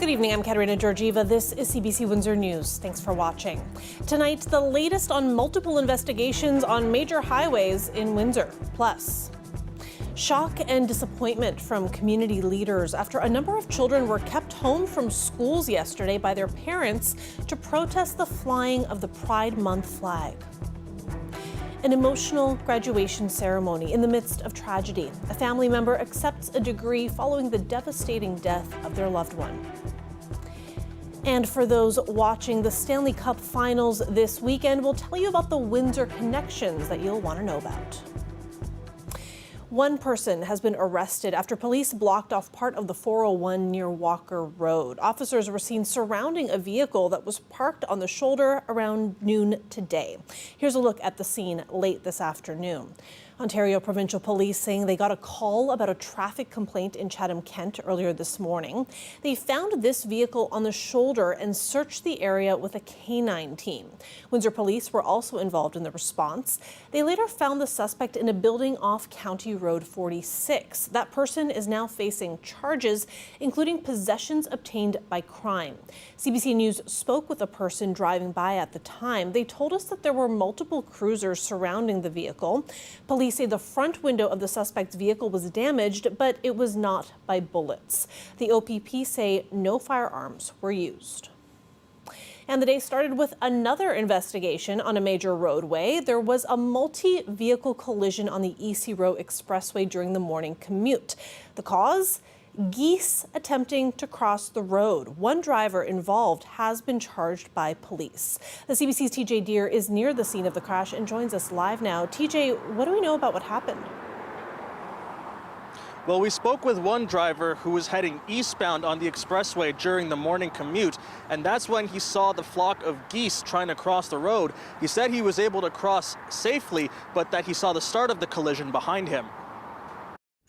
Good evening, I'm Katerina Georgieva. This is CBC Windsor News. Thanks for watching. Tonight, the latest on multiple investigations on major highways in Windsor. Plus, shock and disappointment from community leaders after a number of children were kept home from schools yesterday by their parents to protest the flying of the Pride Month flag. An emotional graduation ceremony in the midst of tragedy. A family member accepts a degree following the devastating death of their loved one. And for those watching the Stanley Cup Finals this weekend, we'll tell you about the Windsor connections that you'll want to know about. One person has been arrested after police blocked off part of the 401 near Walker Road. Officers were seen surrounding a vehicle that was parked on the shoulder around noon today. Here's a look at the scene late this afternoon. Ontario Provincial Police saying they got a call about a traffic complaint in Chatham-Kent earlier this morning. They found this vehicle on the shoulder and searched the area with a canine team. Windsor Police were also involved in the response. They later found the suspect in a building off County Road 46. That person is now facing charges, including possessions obtained by crime. CBC News spoke with a person driving by at the time. They told us that there were multiple cruisers surrounding the vehicle. Police say the front window of the suspect's vehicle was damaged, but it was not by bullets. The OPP say no firearms were used. And the day started with another investigation on a major roadway. There was a multi-vehicle collision on the EC Row Expressway during the morning commute. The cause? Geese attempting to cross the road. One driver involved has been charged by police. The CBC's TJ Deer is near the scene of the crash and joins us live now. TJ, what do we know about what happened? Well, we spoke with one driver who was heading eastbound on the expressway during the morning commute, and that's when he saw the flock of geese trying to cross the road. He said he was able to cross safely, but that he saw the start of the collision behind him.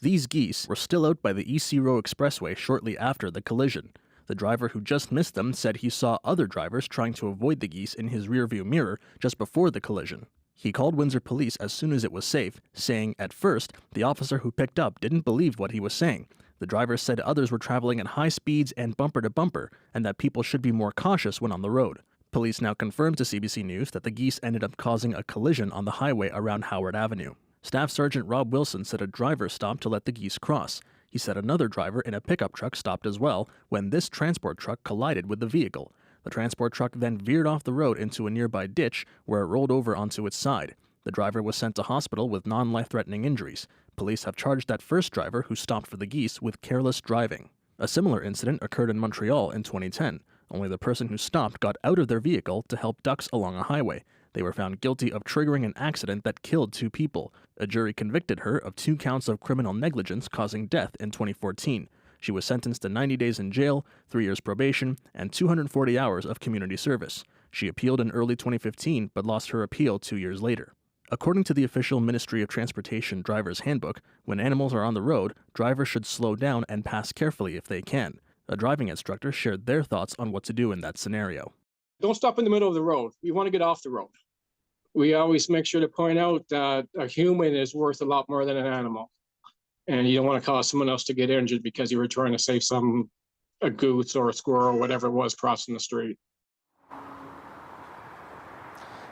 These geese were still out by the EC Row Expressway shortly after the collision. The driver who just missed them said he saw other drivers trying to avoid the geese in his rearview mirror just before the collision. He called Windsor Police as soon as it was safe, saying at first the officer who picked up didn't believe what he was saying. The driver said others were traveling at high speeds and bumper to bumper, and that people should be more cautious when on the road. Police now confirmed to CBC News that the geese ended up causing a collision on the highway around Howard Avenue. Staff Sergeant Rob Wilson said a driver stopped to let the geese cross. He said another driver in a pickup truck stopped as well when this transport truck collided with the vehicle. The transport truck then veered off the road into a nearby ditch where it rolled over onto its side. The driver was sent to hospital with non-life-threatening injuries. Police have charged that first driver who stopped for the geese with careless driving. A similar incident occurred in Montreal in 2010. Only the person who stopped got out of their vehicle to help ducks along a highway. They were found guilty of triggering an accident that killed 2 people. A jury convicted her of 2 counts of criminal negligence causing death in 2014. She was sentenced to 90 days in jail, 3 years probation, and 240 hours of community service. She appealed in early 2015, but lost her appeal 2 years later. According to the official Ministry of Transportation Driver's Handbook, when animals are on the road, drivers should slow down and pass carefully if they can. A driving instructor shared their thoughts on what to do in that scenario. Don't stop in the middle of the road. We want to get off the road. We always make sure to point out that a human is worth a lot more than an animal. And you don't want to cause someone else to get injured because you were trying to save a goose or a squirrel or whatever it was crossing the street.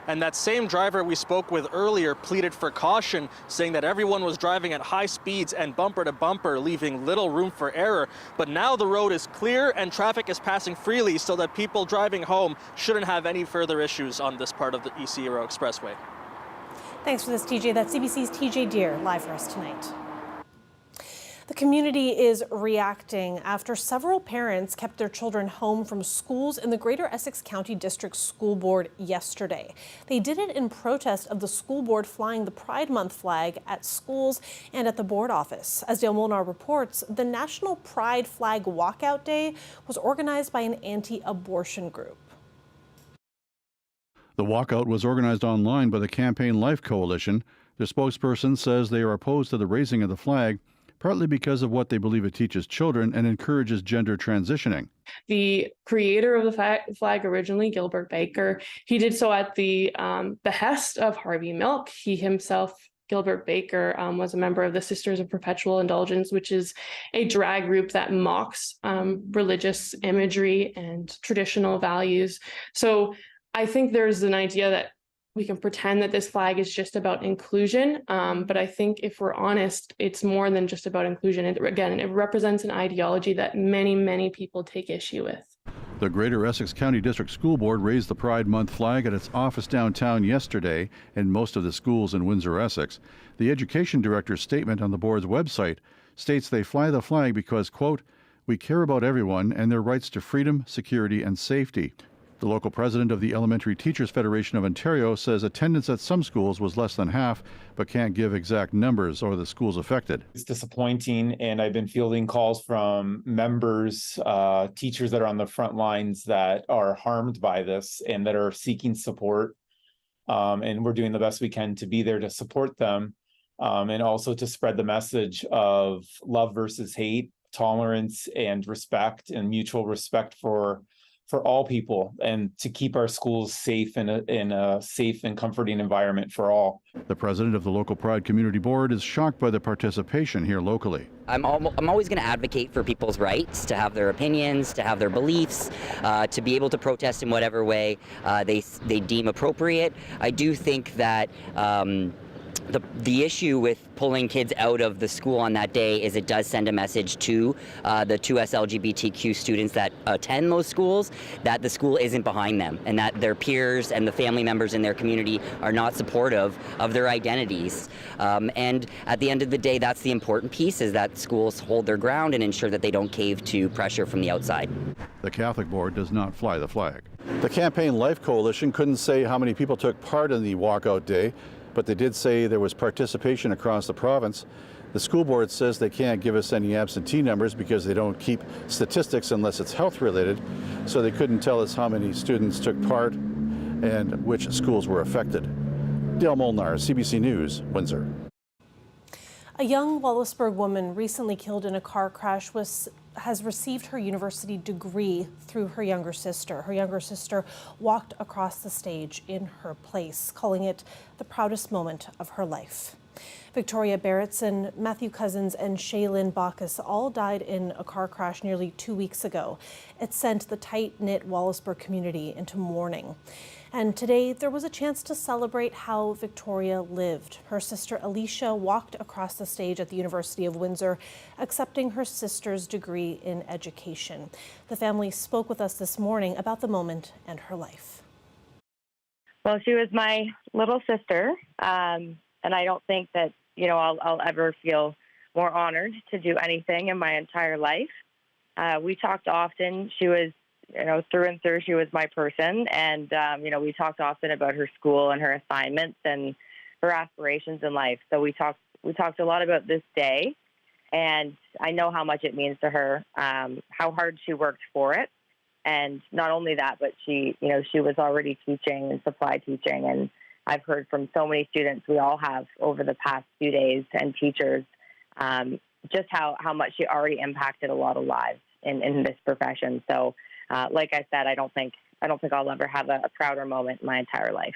And that same driver we spoke with earlier pleaded for caution, saying that everyone was driving at high speeds and bumper to bumper, leaving little room for error. But now the road is clear and traffic is passing freely so that people driving home shouldn't have any further issues on this part of the EC Row Expressway. Thanks for this, TJ. That's CBC's TJ Deer live for us tonight. The community is reacting after several parents kept their children home from schools in the Greater Essex County District School Board yesterday. They did it in protest of the school board flying the Pride Month flag at schools and at the board office. As Dale Molnar reports, the National Pride Flag Walkout Day was organized by an anti-abortion group. The walkout was organized online by the Campaign Life Coalition. The spokesperson says they are opposed to the raising of the flag, partly because of what they believe it teaches children and encourages gender transitioning. The creator of the flag originally, Gilbert Baker, he did so at the behest of Harvey Milk. He himself Gilbert Baker was a member of the Sisters of Perpetual Indulgence, which is a drag group that mocks religious imagery and traditional values. So I think there's an idea that we can pretend that this flag is just about inclusion, but I think if we're honest, it's more than just about inclusion. Again, it represents an ideology that many, many people take issue with. The Greater Essex County District School Board raised the Pride Month flag at its office downtown yesterday in most of the schools in Windsor, Essex. The education director's statement on the board's website states they fly the flag because, quote, "We care about everyone and their rights to freedom, security, and safety." The local president of the Elementary Teachers Federation of Ontario says attendance at some schools was less than half, but can't give exact numbers or the schools affected. It's disappointing, and I've been fielding calls from members, teachers that are on the front lines that are harmed by this and that are seeking support. And we're doing the best we can to be there to support them, and also to spread the message of love versus hate, tolerance and respect, and mutual respect for all people, and to keep our schools safe in a safe and comforting environment for all. The president of the local Pride Community Board is shocked by the participation here locally. I'm always going to advocate for people's rights to have their opinions, to have their beliefs, to be able to protest in whatever way they deem appropriate. I do think that the issue with pulling kids out of the school on that day is it does send a message to the 2S LGBTQ students that attend those schools that the school isn't behind them, and that their peers and the family members in their community are not supportive of their identities. And at the end of the day, that's the important piece, is that schools hold their ground and ensure that they don't cave to pressure from the outside. The Catholic Board does not fly the flag. The Campaign Life Coalition couldn't say how many people took part in the walkout day, but they did say there was participation across the province. The school board says they can't give us any absentee numbers because they don't keep statistics unless it's health related, so they couldn't tell us how many students took part and which schools were affected. Dale Molnar, CBC News, Windsor. A young Wallaceburg woman recently killed in a car crash has received her university degree through her younger sister. Her younger sister walked across the stage in her place, calling it the proudest moment of her life. Victoria Barrettson, Matthew Cousins, and Shaylin Bacchus all died in a car crash nearly 2 weeks ago. It sent the tight-knit Wallaceburg community into mourning. And today there was a chance to celebrate how Victoria lived. Her sister Alicia walked across the stage at the University of Windsor, accepting her sister's degree in education. The family spoke with us this morning about the moment and her life. Well, she was my little sister, and I don't think that, I'll ever feel more honored to do anything in my entire life. We talked often. She was, through and through, she was my person. And, we talked often about her school and her assignments and her aspirations in life. So we talked a lot about this day, and I know how much it means to her, how hard she worked for it. And not only that, but she was already teaching and supply teaching. And I've heard from so many students, we all have over the past few days, and teachers, just how much she already impacted a lot of lives in this profession. So, like I said, I don't think I'll ever have a prouder moment in my entire life.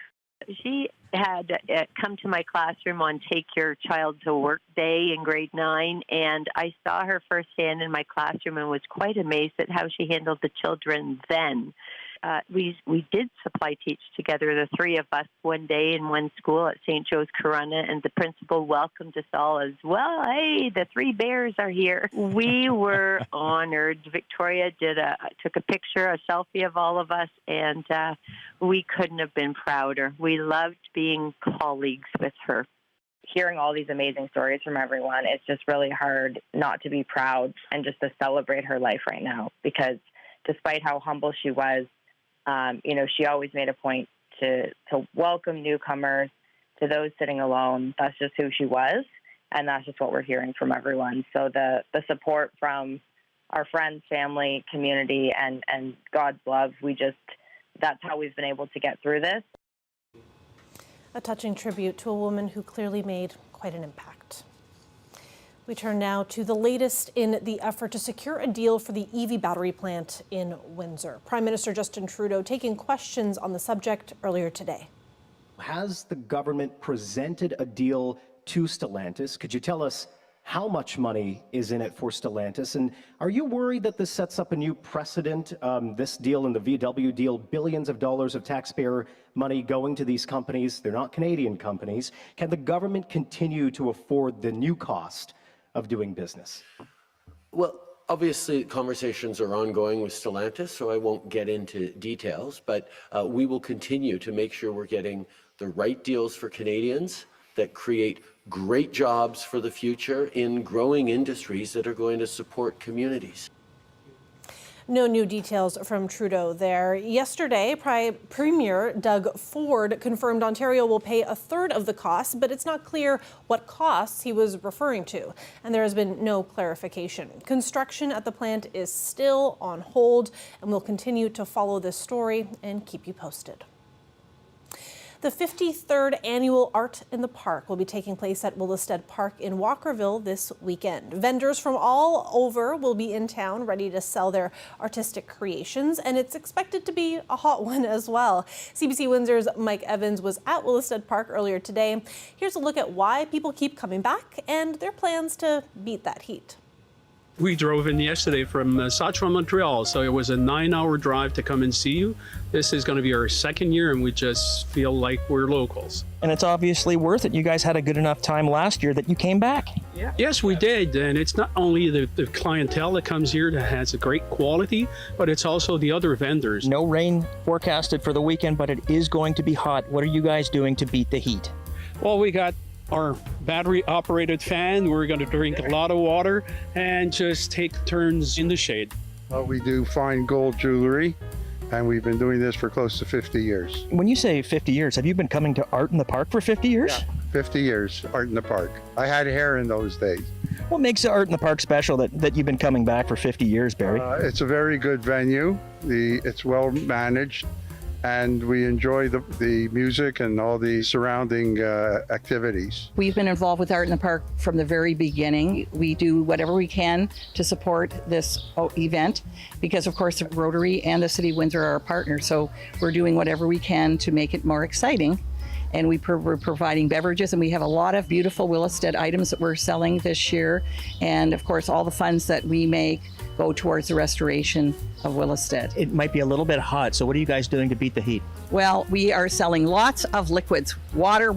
She had come to my classroom on Take Your Child to Work Day in grade 9, and I saw her firsthand in my classroom and was quite amazed at how she handled the children then. We did supply teach together, the three of us, one day in one school at St. Joe's Corunna, and the principal welcomed us all as, well, hey, the three bears are here. We were honored. Victoria took a picture, a selfie of all of us, and we couldn't have been prouder. We loved being colleagues with her. Hearing all these amazing stories from everyone, it's just really hard not to be proud and just to celebrate her life right now, because despite how humble she was, she always made a point to welcome newcomers, to those sitting alone. That's just who she was, and that's just what we're hearing from everyone. So the support from our friends, family, community, and God's love, that's how we've been able to get through this. A touching tribute to a woman who clearly made quite an impact. We turn now to the latest in the effort to secure a deal for the EV battery plant in Windsor. Prime Minister Justin Trudeau taking questions on the subject earlier today. Has the government presented a deal to Stellantis. Could you tell us how much money is in it for Stellantis? And are you worried that this sets up a new precedent, this deal and the VW deal, billions of dollars of taxpayer money going to these companies? They're not Canadian companies. Can the government continue to afford the new cost of doing business? Well, obviously, conversations are ongoing with Stellantis, so I won't get into details, but we will continue to make sure we're getting the right deals for Canadians that create great jobs for the future in growing industries that are going to support communities. No new details from Trudeau there. Yesterday, Premier Doug Ford confirmed Ontario will pay a third of the costs, but it's not clear what costs he was referring to, and there has been no clarification. Construction at the plant is still on hold, and we'll continue to follow this story and keep you posted. The 53rd annual Art in the Park will be taking place at Willisted Park in Walkerville this weekend. Vendors from all over will be in town ready to sell their artistic creations, and it's expected to be a hot one as well. CBC Windsor's Mike Evans was at Willisted Park earlier today. Here's a look at why people keep coming back and their plans to beat that heat. We drove in yesterday from Saskatchewan, Montreal, so it was a 9-hour drive to come and see you. This is going to be our second year, and we just feel like we're locals. And it's obviously worth it. You guys had a good enough time last year that you came back. Yeah. Yes, we did, and it's not only the clientele that comes here that has a great quality, but it's also the other vendors. No rain forecasted for the weekend, but it is going to be hot. What are you guys doing to beat the heat? Well, we got our battery-operated fan. We're going to drink a lot of water and just take turns in the shade. We do fine gold jewelry, and we've been doing this for close to 50 years. When you say 50 years, have you been coming to Art in the Park for 50 years? Yeah, 50 years, Art in the Park. I had hair in those days. What makes Art in the Park special that you've been coming back for 50 years, Barry? It's a very good venue. It's well managed, and we enjoy the music and all the surrounding activities. We've been involved with Art in the Park from the very beginning. We do whatever we can to support this event because, of course, Rotary and the City of Windsor are our partners. So we're doing whatever we can to make it more exciting. And we're providing beverages, and we have a lot of beautiful Willisted items that we're selling this year. And, of course, all the funds that we make go towards the restoration of Willisted. It might be a little bit hot, so what are you guys doing to beat the heat? Well, we are selling lots of liquids, water,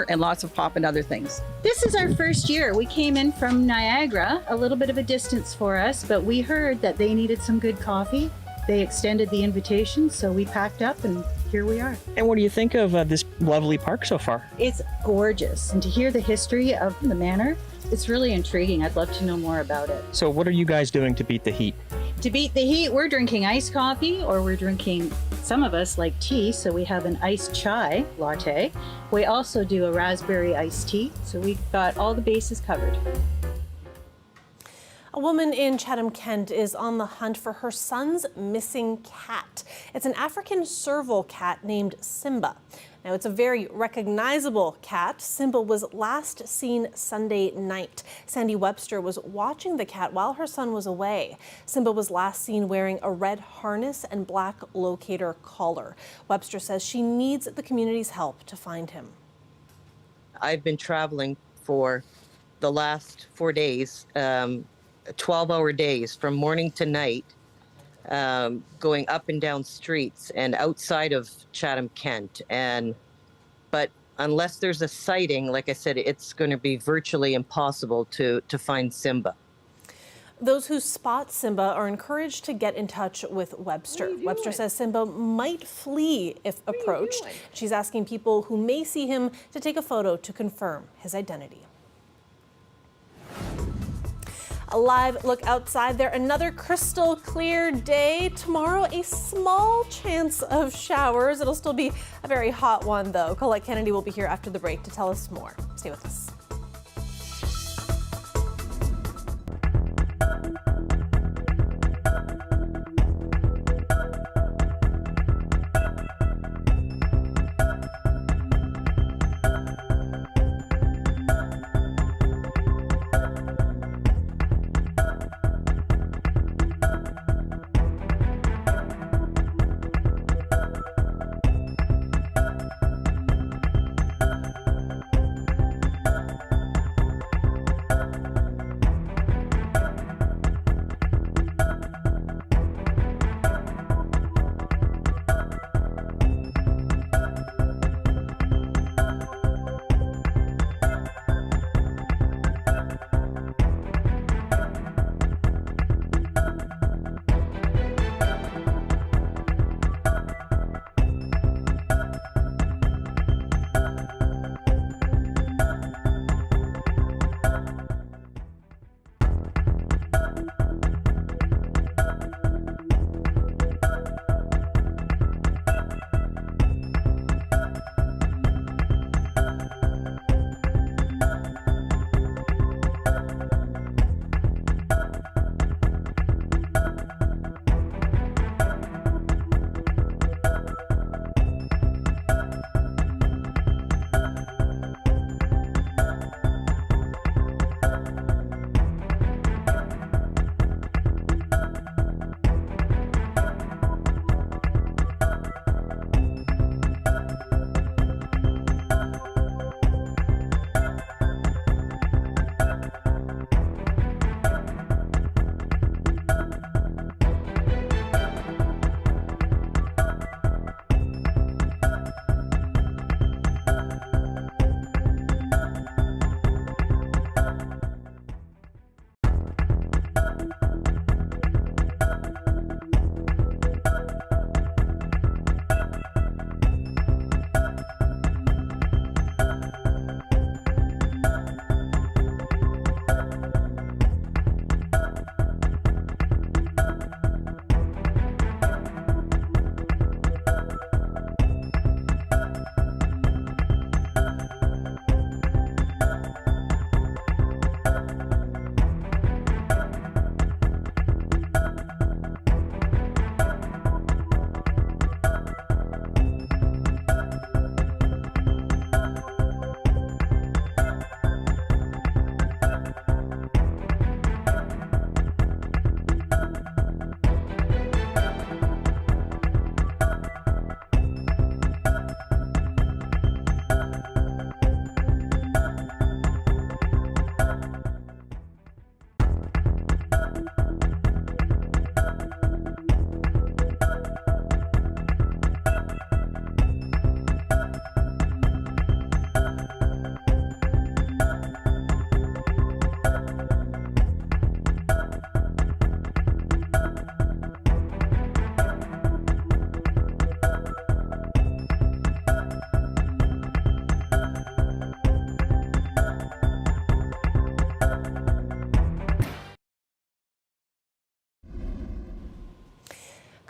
and lots of pop and other things. This is our first year. We came in from Niagara, a little bit of a distance for us, but we heard that they needed some good coffee. They extended the invitation, so we packed up and here we are. And what do you think of this lovely park so far? It's gorgeous, and to hear the history of the manor, it's really intriguing. I'd love to know more about it. So what are you guys doing to beat the heat? To beat the heat, we're drinking iced coffee, or we're drinking, some of us like tea, so we have an iced chai latte. We also do a raspberry iced tea, so we've got all the bases covered. A woman in Chatham, Kent is on the hunt for her son's missing cat. It's an African serval cat named Simba. Now, it's a very recognizable cat. Simba was last seen Sunday night. Sandy Webster was watching the cat while her son was away. Simba was last seen wearing a red harness and black locator collar. Webster says she needs the community's help to find him. I've been traveling for the last 4 days, 12-hour days from morning to night, going up and down streets and outside of Chatham, Kent. But unless there's a sighting, like I said, it's going to be virtually impossible to find Simba. Those who spot Simba are encouraged to get in touch with Webster. Webster says Simba might flee if approached. She's asking people who may see him to take a photo to confirm his identity. A live look outside there. Another crystal clear day. Tomorrow, a small chance of showers. It'll still be a very hot one, though. Colette Kennedy will be here after the break to tell us more. Stay with us.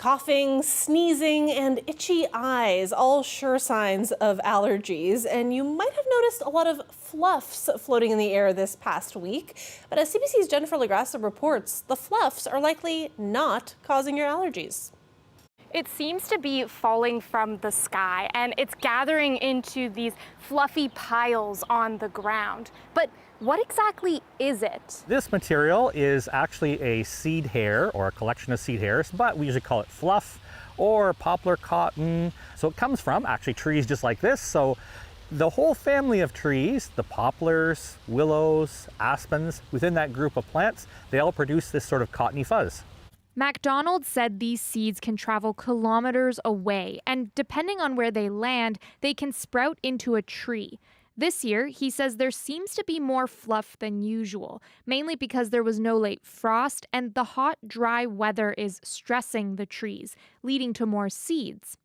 Coughing, sneezing, and itchy eyes, all sure signs of allergies. And you might have noticed a lot of fluffs floating in the air this past week. But as CBC's Jennifer LaGrassa reports, the fluffs are likely not causing your allergies. It seems to be falling from the sky, and it's gathering into these fluffy piles on the ground. But what exactly is it? This material is actually a seed hair or a collection of seed hairs, but we usually call it fluff or poplar cotton. So it comes from actually trees just like this. So the whole family of trees, the poplars, willows, aspens, within that group of plants, they all produce this sort of cottony fuzz. MacDonald said these seeds can travel kilometers away, and depending on where they land, they can sprout into a tree. This year, he says there seems to be more fluff than usual, mainly because there was no late frost and the hot, dry weather is stressing the trees, leading to more seeds.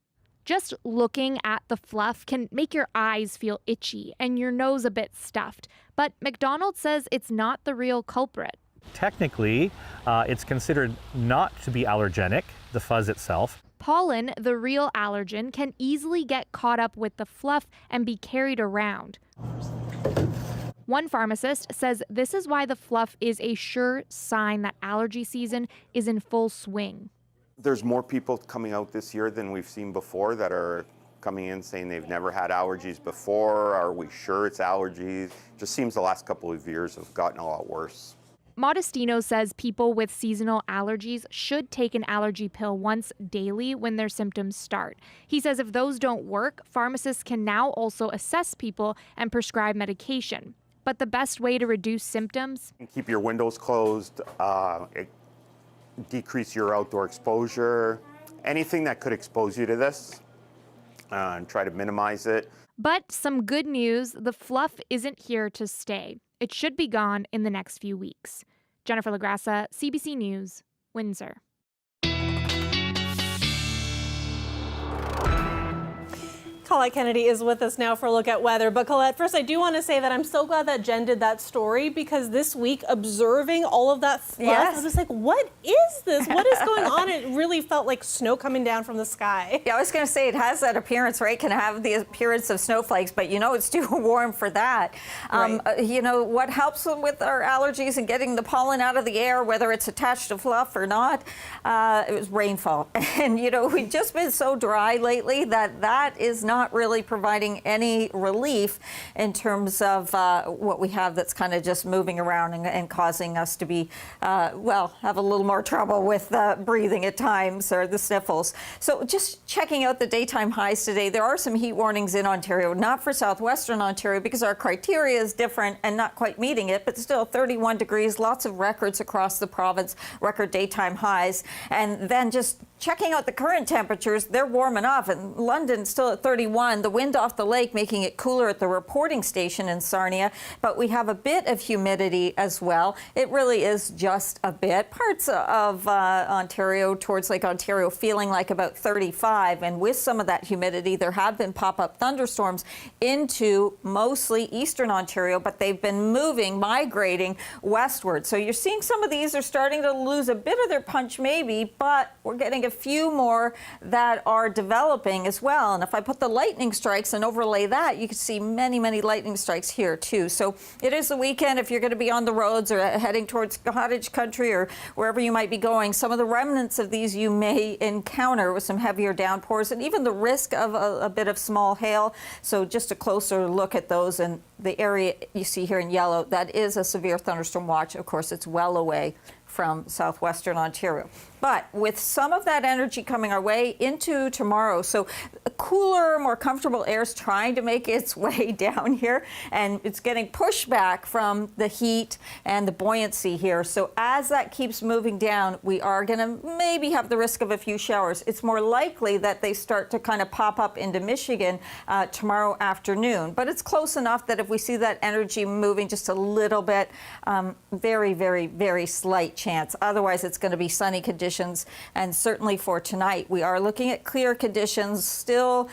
Just looking at the fluff can make your eyes feel itchy and your nose a bit stuffed, but MacDonald says it's not the real culprit. Technically, it's considered not to be allergenic, the fuzz itself. Pollen, the real allergen, can easily get caught up with the fluff and be carried around. One pharmacist says this is why the fluff is a sure sign that allergy season is in full swing. There's more people coming out this year than we've seen before that are coming in saying they've never had allergies before. Are we sure it's allergies? It just seems the last couple of years have gotten a lot worse. Modestino says people with seasonal allergies should take an allergy pill once daily when their symptoms start. He says if those don't work, pharmacists can now also assess people and prescribe medication. But the best way to reduce symptoms? Keep your windows closed, decrease your outdoor exposure, anything that could expose you to this, and try to minimize it. But some good news, the fluff isn't here to stay. It should be gone in the next few weeks. Jennifer LaGrassa, CBC News, Windsor. Colette Kennedy is with us now for a look at weather. But Colette, first I do want to say that I'm so glad that Jen did that story, because this week observing all of that fluff, I was like, what is this? What is going on? It really felt like snow coming down from the sky. Yeah, I was going to say it has that appearance, right? Can have the appearance of snowflakes, but you know it's too warm for that. Right. You know, what helps with our allergies and getting the pollen out of the air, whether it's attached to fluff or not, it was rainfall. And, you know, we've just been so dry lately that is not really providing any relief in terms of what we have that's kind of just moving around and causing us to be, well, have a little more trouble with breathing at times or the sniffles. So just checking out the daytime highs today, there are some heat warnings in Ontario, not for southwestern Ontario because our criteria is different and not quite meeting it, but still 31 degrees, lots of records across the province, record daytime highs. And then just checking out the current temperatures, they're warm enough. And London still at 31. The wind off the lake making it cooler at the reporting station in Sarnia. But we have a bit of humidity as well. It really is just a bit. Parts of Ontario towards Lake Ontario feeling like about 35. And with some of that humidity, there have been pop-up thunderstorms into mostly eastern Ontario, but they've been moving, migrating westward. So you're seeing some of these are starting to lose a bit of their punch maybe, but we're getting a few more that are developing as well. And if I put the lightning strikes and overlay that, you can see many, many lightning strikes here too. So it is the weekend. If you're going to be on the roads or heading towards cottage country or wherever you might be going, some of the remnants of these you may encounter with some heavier downpours and even the risk of a bit of small hail. So just a closer look at those, and the area you see here in yellow, that is a severe thunderstorm watch. Of course, it's well away from southwestern Ontario. But with some of that energy coming our way into tomorrow, so cooler, more comfortable air is trying to make its way down here, and it's getting pushed back from the heat and the buoyancy here. So as that keeps moving down, we are going to maybe have the risk of a few showers. It's more likely that they start to kind of pop up into Michigan tomorrow afternoon. But it's close enough that if we see that energy moving just a little bit, very, very, very slight chance. Otherwise, it's going to be sunny conditions. And certainly for tonight, we are looking at clear conditions. Still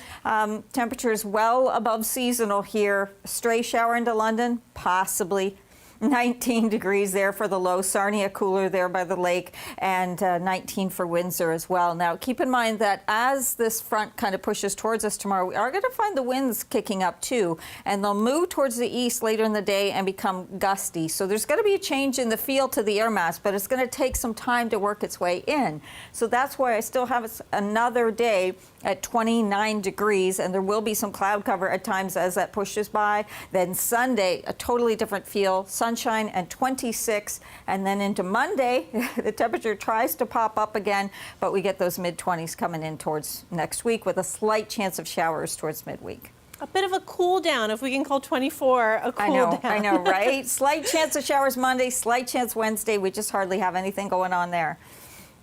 temperatures well above seasonal here. Stray shower into London, possibly. 19 degrees there for the low. Sarnia cooler there by the lake, and 19 for Windsor as well. Now, keep in mind that as this front kind of pushes towards us tomorrow, we are going to find the winds kicking up too, and they'll move towards the east later in the day and become gusty. So there's going to be a change in the feel to the air mass, but it's going to take some time to work its way in. So that's why I still have another day at 29 degrees, and there will be some cloud cover at times as that pushes by. Then Sunday, a totally different feel, sunshine and 26, and then into Monday, the temperature tries to pop up again, but we get those mid-20s coming in towards next week with a slight chance of showers towards midweek. A bit of a cool down, if we can call 24 a cool down. I know, right? Slight chance of showers Monday, slight chance Wednesday. We just hardly have anything going on there.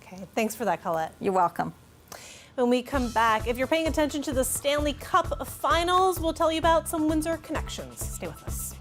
Okay, thanks for that, Colette. You're welcome. When we come back, if you're paying attention to the Stanley Cup finals, we'll tell you about some Windsor connections. Stay with us.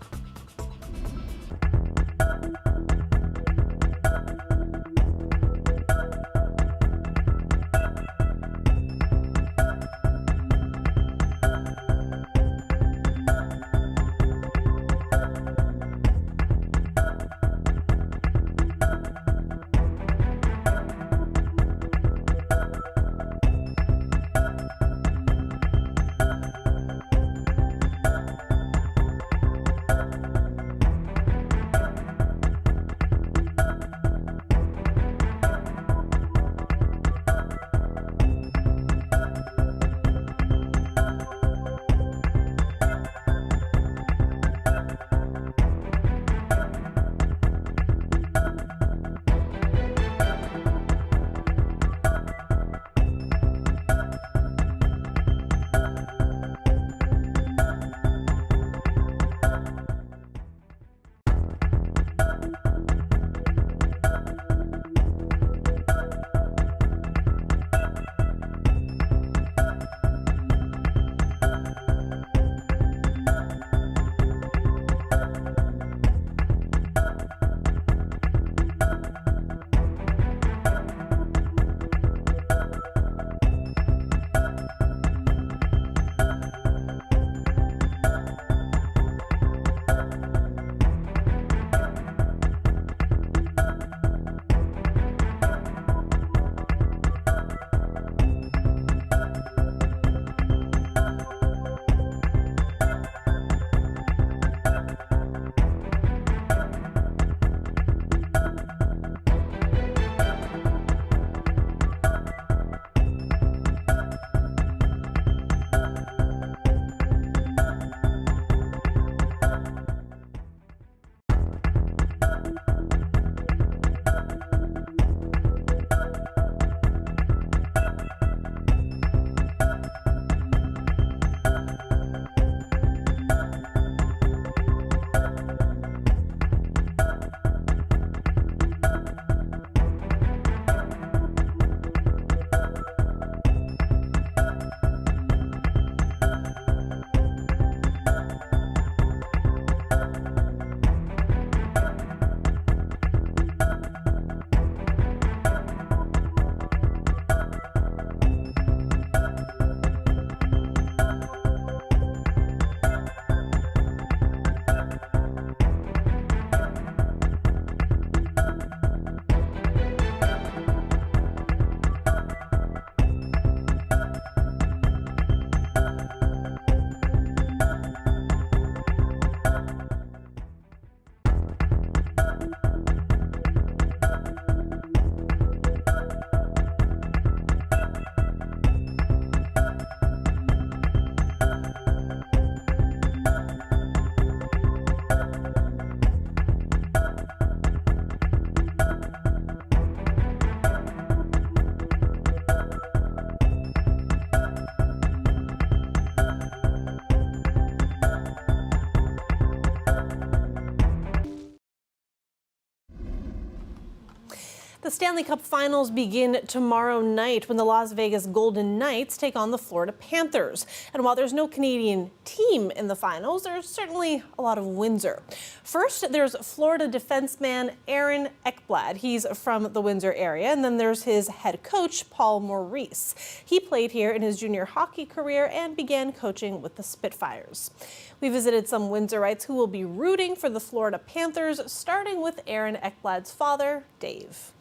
Stanley Cup finals begin tomorrow night when the Las Vegas Golden Knights take on the Florida Panthers. And while there's no Canadian team in the finals, there's certainly a lot of Windsor. First, there's Florida defenseman Aaron Ekblad. He's from the Windsor area. And then there's his head coach, Paul Maurice. He played here in his junior hockey career and began coaching with the Spitfires. We visited some Windsorites who will be rooting for the Florida Panthers, starting with Aaron Ekblad's father, Dave.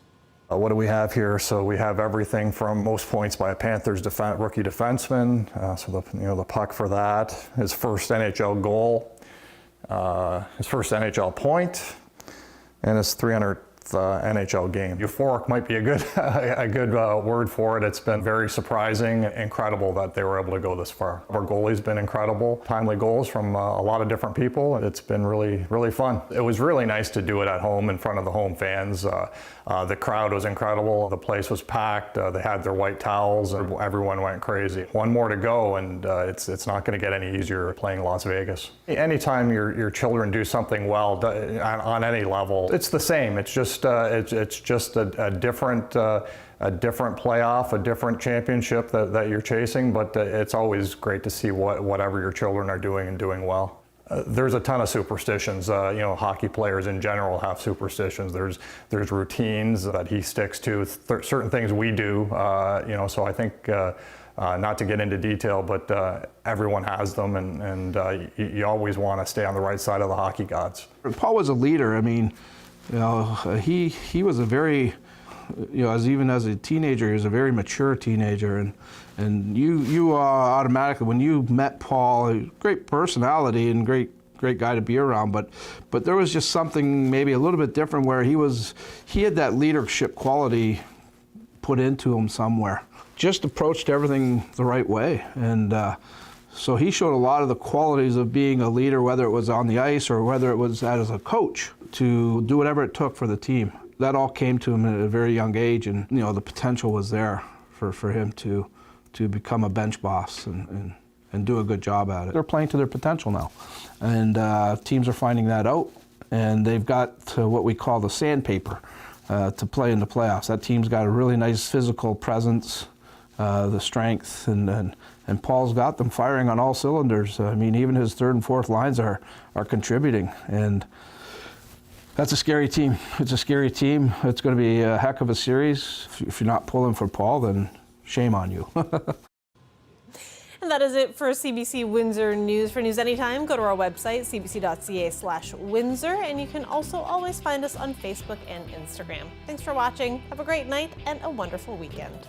What do we have here? So we have everything from most points by a Panthers rookie defenseman, so the puck for that, his first NHL goal, his first NHL point, and his 300th NHL game. Euphoric might be a good word for it. It's been very surprising, incredible that they were able to go this far. Our goalie's been incredible. Timely goals from a lot of different people. It's been really, really fun. It was really nice to do it at home in front of the home fans. The crowd was incredible. The place was packed. They had their white towels. Everyone went crazy. One more to go, and it's not going to get any easier playing Las Vegas. Anytime your children do something well on any level, it's the same. It's just a different playoff, a different championship that you're chasing, but it's always great to see whatever your children are doing and doing well. There's a ton of superstitions. Hockey players in general have superstitions. There's routines that he sticks to, certain things we do, so I think not to get into detail, but everyone has them, and you always want to stay on the right side of the hockey gods. Paul was a leader. I mean, he was a very, even as a teenager, he was a very mature teenager, and you automatically, when you met Paul, a great personality and great guy to be around, but there was just something maybe a little bit different where he had that leadership quality put into him somewhere. Just approached everything the right way, and so he showed a lot of the qualities of being a leader, whether it was on the ice or whether it was as a coach, to do whatever it took for the team. That all came to him at a very young age, and the potential was there for him to become a bench boss and do a good job at it. They're playing to their potential now, and teams are finding that out, and they've got what we call the sandpaper to play in the playoffs. That team's got a really nice physical presence, the strength, and Paul's got them firing on all cylinders. I mean, even his third and fourth lines are contributing, and that's a scary team. It's a scary team. It's going to be a heck of a series. If you're not pulling for Paul, then shame on you. And that is it for CBC Windsor News. For news anytime, go to our website, cbc.ca/Windsor, and you can also always find us on Facebook and Instagram. Thanks for watching. Have a great night and a wonderful weekend.